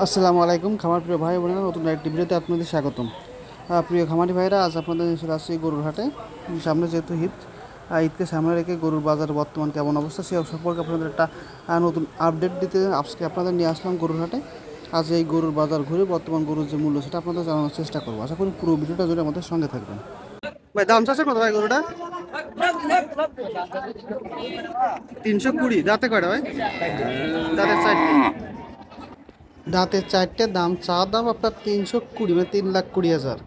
আসসালামু আলাইকুম খামার প্রিয় ভাই বোনেরা, নতুন একটি ভিডিওতে আপনাদের স্বাগতম। প্রিয় খামারি ভাইরা, আজ আপনাদের চলে আসছি গরুর হাটে। সামনে যেহেতু ঈদ, ঈদকে সামনে রেখে গরুর বাজার বর্তমান কেমন অবস্থা সে সম্পর্কে আপনাদের একটা নতুন আপডেট দিতে আজকে আপনাদের নিয়ে আসলাম গরুর হাটে। আজ এই গরুর বাজার ঘুরে বর্তমান গরুর যে মূল্য সেটা আপনাদের জানানোর চেষ্টা করবো। আশা করি পুরো ভিডিওটা জুড়ে আমাদের সঙ্গে থাকবেন। ভাই দাম চাচ্ছে কত ভাই গরুটা? 320। দাঁতে কয়টা ভাই? দাঁতের চারটে। দাঁতের চারটে, দাম চা দাম আপনার 320, মানে 3,20,000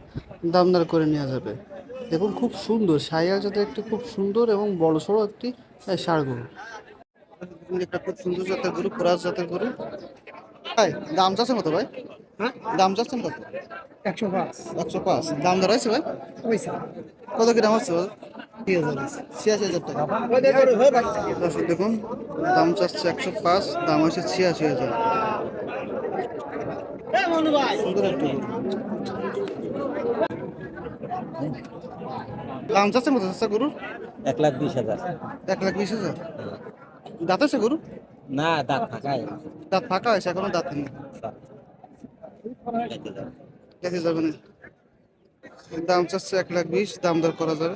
দাম দর করে নেওয়া যাবে। দেখুন খুব সুন্দর সাইয়াল জাতের একটি খুব সুন্দর এবং বড় সড়ো একটি ষাঁড় গরু। একটা খুব সুন্দর জাতের গরু, ক্রস জাতের গরু। ভাই দাম চাচ্ছেন কত ভাই? হ্যাঁ দাম চাচ্ছেন কত? 105। 105 দাম দর হয়েছে ভাই? পয়সা কত কি দাম হচ্ছে ভাই? 86,000 টাকা। দর্শক দেখুন, দাম চাচ্ছে 105, দাম হচ্ছে 86,000। সুন্দর একটা গরু। দাম চাচ্ছেন কত চাচ্ছা গরুর? 1,20,000। 1,20,000। দাঁত আছে গরু? না, দাঁত ফাঁকাই। দাঁত ফাঁকা হয়েছে, এখনো দাঁত নেই। দেখে যাবে না। দাম চাচ্ছে 1,20,000, দাম দর করা যাবে।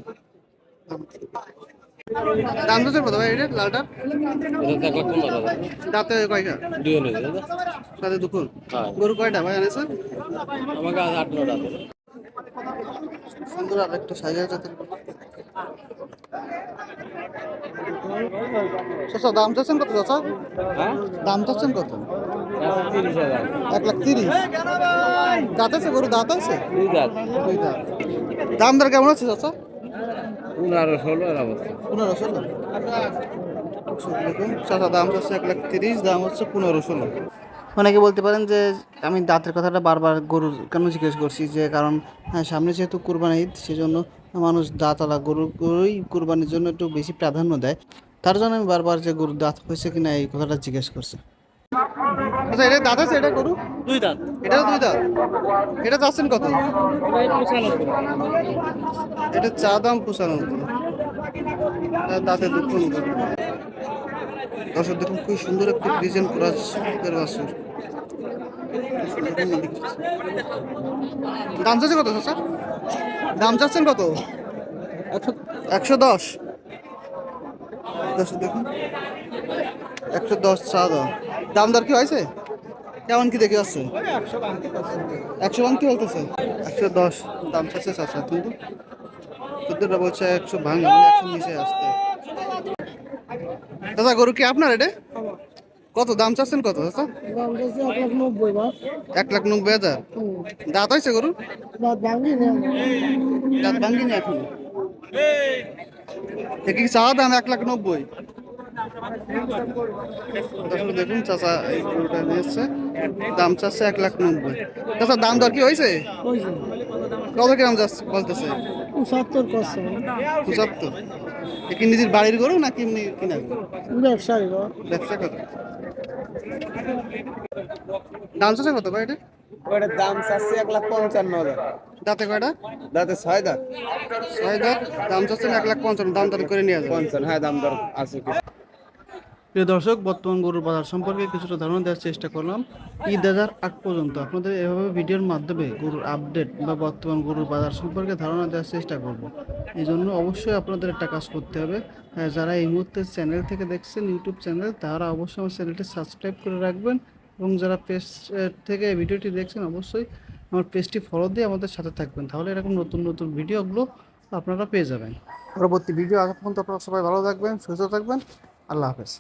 দাম চাচ্ছে কত ভাই এটা লালটা? দাঁতে কয়টা? সাথে দুপুর। গরু কয়টা ভাই আনেছেন? সুন্দর আর একটা সাইজের জাতের গরু। চাচা দাম চাচ্ছেন কত চাচা? দাম চাচ্ছেন কত? 1,30,000। দাঁত আছে গরু? দাঁত আছে? দুই দাঁত। দাম দর কেমন আছে চাচা? 15-16। দেখুন চাচা দাম চাচ্ছে 1,30,000, দাম হচ্ছে 15-16। অনেকে বলতে পারেন যে আমি দাঁতের কথাটা বারবার গরুর কেন জিজ্ঞেস করছি, যে কারণ সামনে যেহেতু কুরবানি ঈদ, সেজন্য মানুষ দাঁতওয়ালা গরুই কুরবানির জন্য একটু বেশি প্রাধান্য দেয়। তার জন্য আমি বারবার যে গরুর দাঁত হয়েছে কিনা এই কথাটা জিজ্ঞেস করছি। আচ্ছা এটা দাঁত আছে? এটা গরু দুই দাঁত। এটাও দুই দাঁত। এটা চাচ্ছেন কত? এটা চা দাম 95। দাঁতে দুঃখ। দর্শক দেখুন খুব সুন্দর একটি ডিজাইন করা বাছুর। দাম চাচ্ছে কত স্যার? দাম চাচ্ছেন কত? 110। দর্শক দেখুন 110 চা দাম। দাম দর কি হয়েছে? কেমন কি দেখে আসছে? 100 ভাঙতে বলতেছে। 110 দাম চাচ্ছে চাচা, কিন্তু চোদ্দটা বলছে 100 ভাঙা, মানে 100 নিচে আসতে। দাদা গরু কি আপনার এটা? কত দাম চাচ্ছেন কত চাচা? 1,90,000। দাঁত হয়েছে গরু? দাঁত ভাঙ্গিনি এখন। কি চাওয়া দাম? 1,90,000। দেখুন চাচা এই গরুটা নিয়েছে, দাম চাচ্ছে 1,90,000। চাচা দাম দর কি হয়েছে? কত কিরাম যাচ্ছে বলতেছে? 75। কি নিজের বাড়ির গরু না কি এমনি কিনা গরু? ব্যবসা করে। দাম চাচ্ছে কত ভাই এটা? ওটার দাম চাচ্ছে 1,55,000। দাঁতে কয়টা? দাঁতে 6 দাঁত। 6 দাঁত। দাম চাচ্ছেন 1,55,000, দাম দর করে নিয়ে যাবে। 55, হ্যাঁ দাম দর আছে কি। প্রিয় দর্শক, বর্তমান গরুর বাজার সম্পর্কে কিছুটা ধারণা দেওয়ার চেষ্টা করলাম। ঈদ আজার আগ পর্যন্ত আপনাদের এভাবে ভিডিওর মাধ্যমে গরুর আপডেট বা বর্তমান গরুর বাজার সম্পর্কে ধারণা দেওয়ার চেষ্টা করব। এই জন্য অবশ্যই আপনাদের একটা কাজ করতে হবে। যারা এই মুহূর্তে চ্যানেল থেকে দেখছেন, ইউটিউব চ্যানেল, তারা অবশ্যই আমার চ্যানেলটি সাবস্ক্রাইব করে রাখবেন, এবং যারা পেজ থেকে ভিডিওটি দেখছেন অবশ্যই আমার পেজটি ফলো দিয়ে আমাদের সাথে থাকবেন। তাহলে এরকম নতুন নতুন ভিডিওগুলো আপনারা পেয়ে যাবেন। পরবর্তী ভিডিও আসা পর্যন্ত আপনারা সবাই ভালো থাকবেন, সুস্থ থাকবেন। আল্লাহ হাফেজ।